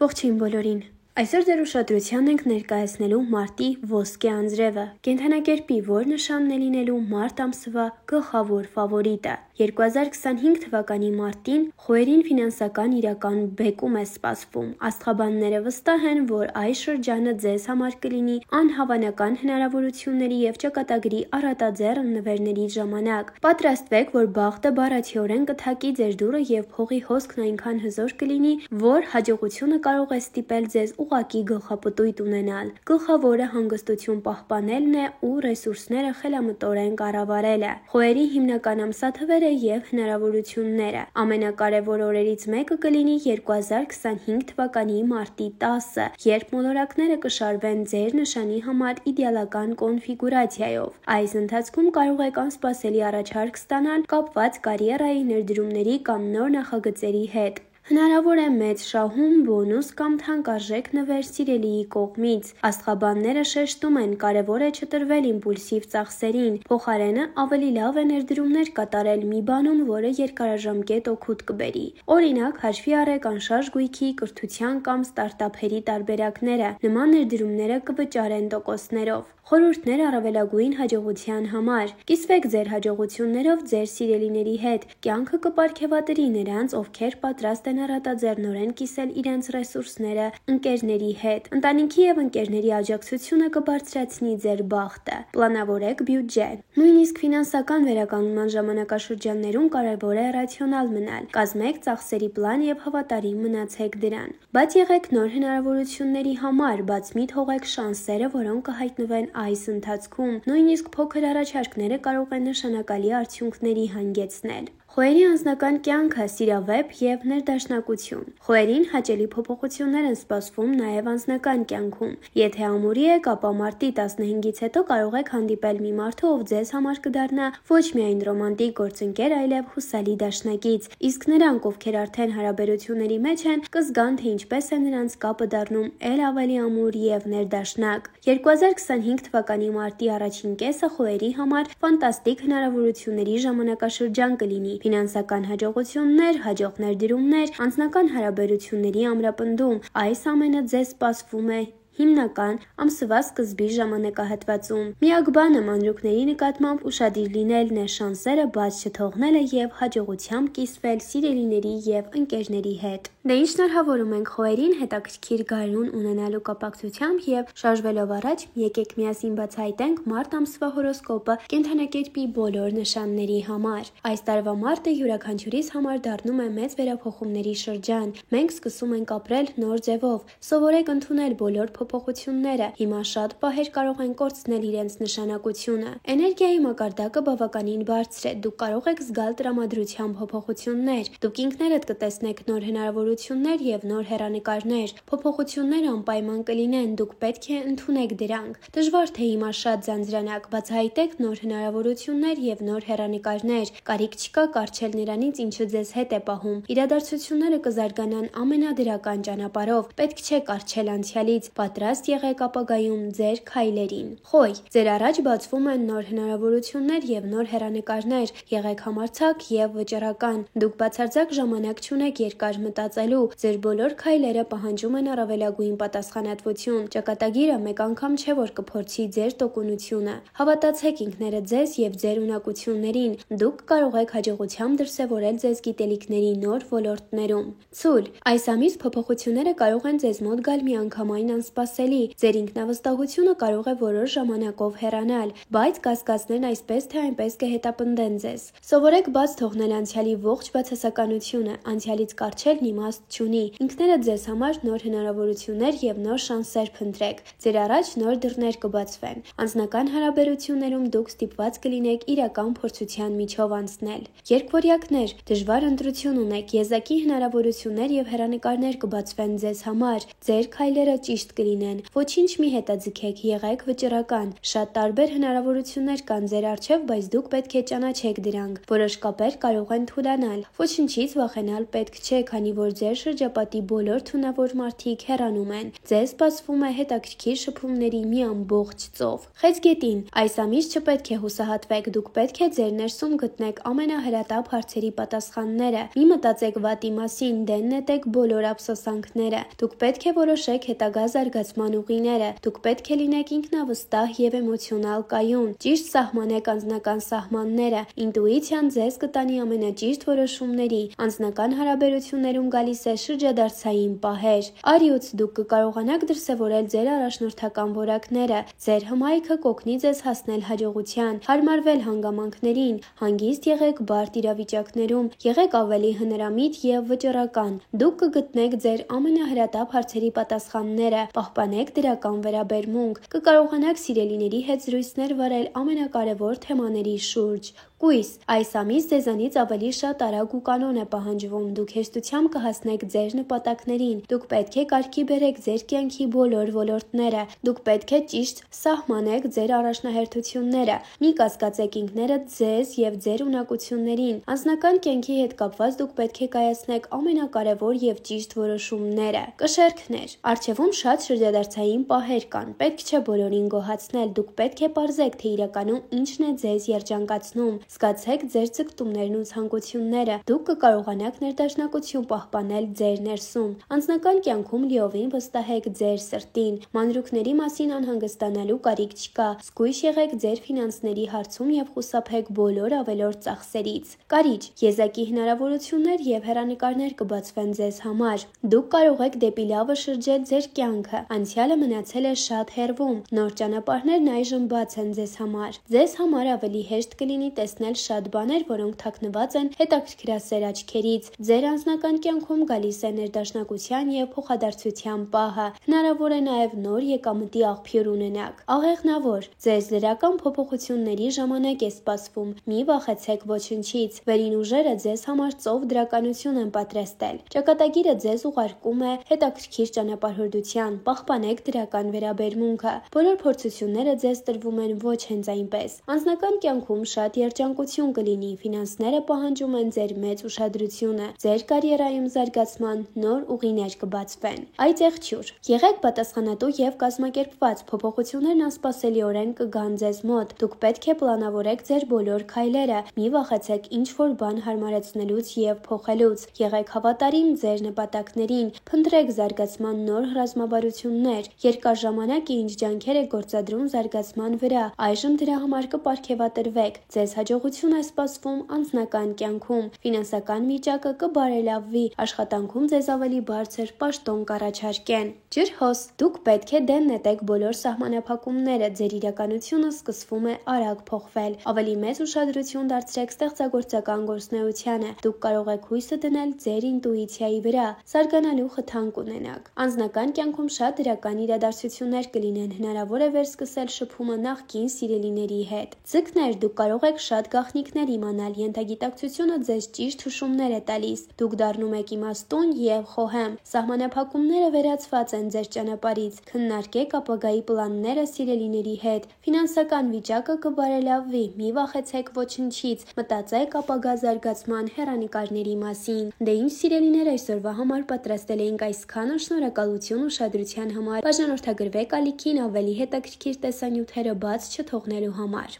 Ողջույն բոլորին։ Այսօր ձեր ուշադրությանն ենք ներկայացնելու մարտի ոսկե անձրևը, կենդանակերպի, որ նշանն է լինելու մարտ ամսվա գլխավոր ֆավորիտը։ 2025 թվականի մարտին խոյերին ֆինանսական իրական բեկում է սպասվում։ Աստղաբանները վստահ են, որ այս շրջանը ձեզ համար կլինի անհավանական հնարավորությունների և ճակատագրի առատաձեռն նվերների ժամանակ։ Պատրաստվեք, որ բախտը բառացիորեն կթակի ձեր դուռը և փողի հոսքն այնքան հզոր կլինի, որ հաջողությունը կարող է ստիպել ձեզ ուղղակի գլխապտույտ ունենալ։ Գլխավորը հանգստություն պահպանելն է ու ռեսուրսները խելամտորեն կառավարելը։ Խոյերի հիմնական ամսաթվերը և հնարավորությունները։ Ամենակարևոր օրերից մեկը կլինի 2025 թվականի մարտի 10-ը, երբ մոլորակները կշարվեն ձեր նշանի համար իդեալական կոնֆիգուրացիայով։ Այս ընթացքում կարող եք անսպասելի առաջարկ ստանալ կապված կարիերայի, ներդրումների կամ նոր նախագծերի հետ։ Հնարավոր է մեծ շահում, բոնուս կամ թանկարժեք նվեր սիրելիի կողմից։ Աստղաբանները շեշտում են, կարևոր է չտրվել իմպուլսիվ ծախսերին, փոխարենը ավելի լավ է ներդրումներ կատարել մի բանում, որը երկարաժամկետ օգուտ կբերի։ Օրինակ, հաշվի առեք անշարժ գույքի, կրթության կամ ստարտափերի տարբերակները։ Նման ներդրումները կվճարեն տոկոսներով։ Խորհուրդներ առավելագույն հաջողության համար։ Կիսվեք ձեր հաջողություններով ձեր սիրելիների հետ։ Կյանքը կպարգևատրի նրանց, ովքեր պատրաստ են առատաձեռնորեն կիսել իրենց ռեսուրսները ընկերների հետ։ Ընտանիքի և ընկերների աջակցությունը կբարձրացնի ձեր բախտը։ Պլանավորեք բյուջե։ Նույնիսկ ֆինանսական վերականգնման ժամանակաշրջաններում կարևոր է ռացիոնալ մնալ։ Կազմեք ծախսերի պլան և հավատարիմ մնացեք դրան։ Բաց եղեք նոր հնարավորությունների համար, բացմի թողեք շանսերը, որոնք կհայտնվեն այս ընթացքում։ Նույնիսկ փոքր առաջարկները կարող են նշանակալի արդյունքների հանգեցնել։ Խոյերի անձնական կյանքը, սիրավեպ և ներդաշնակություն։ Խոյերին հաճելի փոփոխություններ են սպասվում նաև անձնական կյանքում։ Եթե ամուրի եք, ապա մարտի 15-ից հետո կարող եք հանդիպել մի մարդու, ով ձեզ համար կդառնա ոչ միայն ռոմանտիկ գործընկեր, այլև հուսալի դաշնակից, իսկ նրանք, ովքեր արդեն հարաբերությունների մեջ են, կզգան, թե ինչպես է նրանց կապը դառնում էլ ավելի ամուր և ներդաշնակ։ 2025 թվականի մարտի առաջին կեսը խոյերի համար ֆանտաստիկ հնարավորությունների ժամանակաշրջան կլինի։ Ֆինանսական հաջողություններ, հաջող ներդրումներ, անձնական հարաբերությունների ամրապնդում։ Այս ամենը ձեզ սպասվում է հիմնական ամսվա սկզբի ժամանակահատվածում։ Միակ բանը մանրուքների նկատմամբ ուշադիր լինելն է, շանսերը բաց չթողնելը և հաջողությամբ կիսվել սիրելիների և ընկերների հետ։ Դե ինչ շնորհավորում ենք խոյերին հետաքրքիր գարուն ունենալու կապակցությամբ և շարժվելով առաջ, եկեք միասին բացահայտենք մարտ ամսվա հորոսկոպը կենդանակերպի բոլոր նշանների համար։ Այս տարվա մարտը յուրաքանչյուրիս համար դառնում է մեծ վերափոխումների շրջան։ Մենք սկսում ենք ապրել նոր ձևով։ Սովորեք ընդունել բոլոր փոփոխությունները։ Հիմա շատ պահեր կարող են կորցնել իրենց նշանակությունը։ Էներգիայի մակարդակը բավականին բարձր է։ Դուք կարող եք զգալ տրամադրության փոփոխություններ։ Դուք ինքներդ կտեսնեք նոր հնարավորություններ և նոր հեռանկարներ։ Փոփոխությունները անպայման կլինեն, դուք պետք է ընդունեք դրանք։ Դժվար թե հիմա շատ ձանձրանաք, բացահայտեք նոր հնարավորություններ և նոր հեռանկարներ։ Կարիք չկա կառչել նրանից, ինչը ձեզ հետ է պահում։ Իրադարձությունները կզարգանան ամենադրական ճանապարհով։ Պետք չէ կառչել անցյալից։ Պատրաստ եղեք ապագայում ձեր քայլերին։ Խոյ, ձեր առաջ բացվում են նոր հնարավորություններ և նոր հեռանկարներ։ Եղեք համարձակ և վճռական։ Դուք բացարձակ ժամանակ չունեք երկար մտածելու։ Ձեր բոլոր քայլերը պահանջում են առավելագույն պատասխանատվություն։ Ճակատագիրը մեկ անգամ չէ, որ կփորձի ձեր տոկունությունը։ Հավատացեք ինքներդ ձեզ և ձեր ունակություններին։ Դուք կարող եք հաջողությամբ դրսևորել ձեզ գիտելիքների նոր ոլորտներում։ Ցուլ, այս ամիս փոփոխությունները կարող են ձեզ մոտ գալ միանգամայն անսպասելի։ Ձեր ինքնավստահությունը կարող է որոշ ժամանակով հեռանալ, բայց կասկածներն այսպես թե այնպես կհետապնդեն ձեզ։ Սովորեք բաց թողնել անցյալի ողջ բացասականությունը։ Անցյալից կառչելն իմաստ չունի։ Ինքներդ ձեզ համար նոր հնարավորություններ և նոր շանսեր փնտրեք։ Ձեր առաջ նոր դռներ կբացվեն։ Անձնական հարաբերություններում դուք ստիպված կլինեք իրական փորձության միջով անցնել։ Երկվորյակներ, դժվար ընտրություն ունեք, եզակի հնարավորություններ և հեռանկարներ կբացվեն ձեզ համար։ Ձեր քայլերը ճիշտ կլինեն։ կլինեն։ Ոչինչ մի հետաձգեք, եղեք վճռական։ Շատ տարբեր հնարավորություններ կան ձեր առջև, բայց դուք պետք է ճանաչեք դրանք։ Որոշ կապեր կարող են թուլանալ։ Ոչնչից վախենալ պետք չէ, քանի որ ձեր շրջապատի բոլոր թունավոր մարդիկ հեռանում են։ Ձեզ սպասվում է հետաքրքիր շփումների մի ամբողջ ծով։ Խեցգետին, այս ամիս չպետք է հուսահատվեք, դուք պետք է ձեր ներսում գտնեք ամենահրատապ հարցերի պատասխանները։ Մի մտածեք վատի մասին, դեն նետեք բոլոր ափսոսանքները։ Դուք պետք է որոշեք հետագա զարգացման ուղիները։ Դուք պետք է լինեք ինքնավստահ եւ էմոցիոնալ կայուն։ Ճիշտ սահմանեք անձնական սահմանները։ Ինտուիցիան ձեզ կտանի ամենաճիշտ որոշումների։ Անձնական հարաբերություններում գալիս է շրջադարձային պահեր։ Արիուց, դուք կկարողանաք դրսևորել ձեր առաջնորդական որակները։ Ձեր հմայքը կօգնի ձեզ հասնել հաջողության, հարմարվել հանգամանքներին։ Հանգիստ եղեք բարդ իրավիճակներում, եղեք ավելի հնարամիտ եւ վճռական։ Դուք կգտնեք ձեր ամենահրատապ հարցերի պատասխանները, պահպանեք դրական վերաբերմունք, կկարողանաք սիրելիների հետ զրույցներ վարել ամենակարևոր թեմաների շուրջ։ Կույս, այս ամիս ձեզանից ավելի շատ արագ ու կանոն է պահանջվում։ Դուք հեշտությամբ կհասնեք ձեր նպատակներին։ Դուք պետք է կարգի բերեք ձեր կյանքի բոլոր ոլորտները։ Դուք պետք է ճիշտ սահմանեք ձեր առաջնահերթությունները։ Մի կասկածեք ինքներդ ձեզ եւ ձեր ունակություններին։ Անձնական կյանքի հետ կապված դուք պետք է կայացնեք ամենակարևոր եւ ճիշտ որոշումները։ Կշերքներ, առջևում շատ շրջադարձային պահեր կան։ Պետք չէ բոլորին գոհացնել։ Դուք պետք է պարզեք, թե իրականում ինչն է ձեզ երջանկացնում։ Զգացեք ձեր ձգտումներն ու ցանկությունները։ Դուք կկարողանաք ներդաշնակություն պահպանել ձեր ներսում։ Անձնական կյանքում լիովին վստահեք ձեր սրտին։ Մանրուքների մասին անհանգստանալու կարիք չկա։ Զգույշ եղեք ձեր ֆինանսների հարցում եւ խուսափեք բոլոր ավելորդ ծախսերից։ Կարիճ, եզակի հնարավորություններ եւ հեռանկարներ կբացվեն ձեզ համար։ Դուք կարող եք դեպի լավը շրջել ձեր կյանքը։ Անցյալը մնացել է շատ հեռվում։ Նոր ճանապարհներն այժմ բաց են ձեզ համար։ Ձեզ համար ավելի հեշտ կլինի տեսնել շատ բաներ, որոնք թաքնված են հետաքրքրասեր աչքերից։ Ձեր անձնական կյանքում գալիս է ներդաշնակության եւ փոխադարձության պահը։ Հնարավոր է նաեւ նոր եկամտի աղբյուր ունենաք։ Աղեղնավոր, ձեզ դրական փոփոխությունների ժամանակ է սպասվում։ Մի վախեցեք ոչնչից։ Վերին ուժերը ձեզ համար ծով դրականություն են պատրաստել։ Ճակատագիրը ձեզ ուղարկում է հետաքրքիր ճանապարհորդության։ Պահպանեք դրական վերաբերմունքը։ Բոլոր փորձությունները ձեզ տրվում են ոչ հենց այնպես։ Անձնական կյանքում շատ երջանկություն կլինի, ֆինանսները պահանջում են ձեր մեծ ուշադրությունը, ձեր կարիերայում զարգացման նոր ուղիներ կբացվեն։ Այդ եղջյուր, եղեք պատասխանատու եւ կազմակերպված, փոփոխություններն անսպասելիորեն կգան ձեզ մոտ։ Դուք պետք է պլանավորեք ձեր բոլոր քայլերը, մի վախեցեք ինչ-որ բան հարմարեցնելուց եւ փոխելուց։ Եղեք հավատարիմ ձեր նպատակներին, փնտրեք զարգացման նոր ռազմավարություններ։ Երկար ժամանակ ինչ ջանքեր եք գործադրում զարգացման վրա, այժմ դրա համար կպարգևատրվեք։ Ձեզ հաջողություն է սպասվում անձնական կյանքում, ֆինանսական վիճակը կբարելավվի, աշխատանքում ձեզ ավելի բարձր պաշտոն կառաջարկեն։ Ջրհոս, դուք պետք է դեն նետեք բոլոր սահմանափակումները, ձեր իրականությունը սկսվում է արագ փոխվել։ Ավելի մեծ ուշադրություն դարձրեք ստեղծագործական գործունեությանը։ Դուք կարող եք հույսը դնել ձեր ինտուիցիայի վրա, զարգանալու խթան կունենաք։ Անձնական կյանքում շատ դրական իրադարձություններ կլինեն, հնարավոր է վերսկսել շփումը նախկին սիրելիների հետ։ Ձկներ, դուք կարող եք շատ գաղտնիքներ իմանալ, ենթագիտակցությունը ձեզ ճիշտ հուշումներ է տալիս։ Դուք դառնում եք իմաստուն եւ խոհեմ։ Սահմանափակումները վերացված են ձեր ճանապարհից։ Քննարկեք ապագայի պլանները սիրելիների հետ։ Ֆինանսական վիճակը կբարելավվի։ Մի վախեցեք ոչնչից։ Մտածեք ապագա զարգացման հեռանկարների մասին։ Դե ինչ սիրելիներ, այսօրվա համար պատրաստել էինք այսքանը։ Շնորհակալություն ուշադրության համար։ Բաժանորդագրվեք ալիքին ավելի հետաքրքիր տեսանյութերը բաց չթողնելու համար։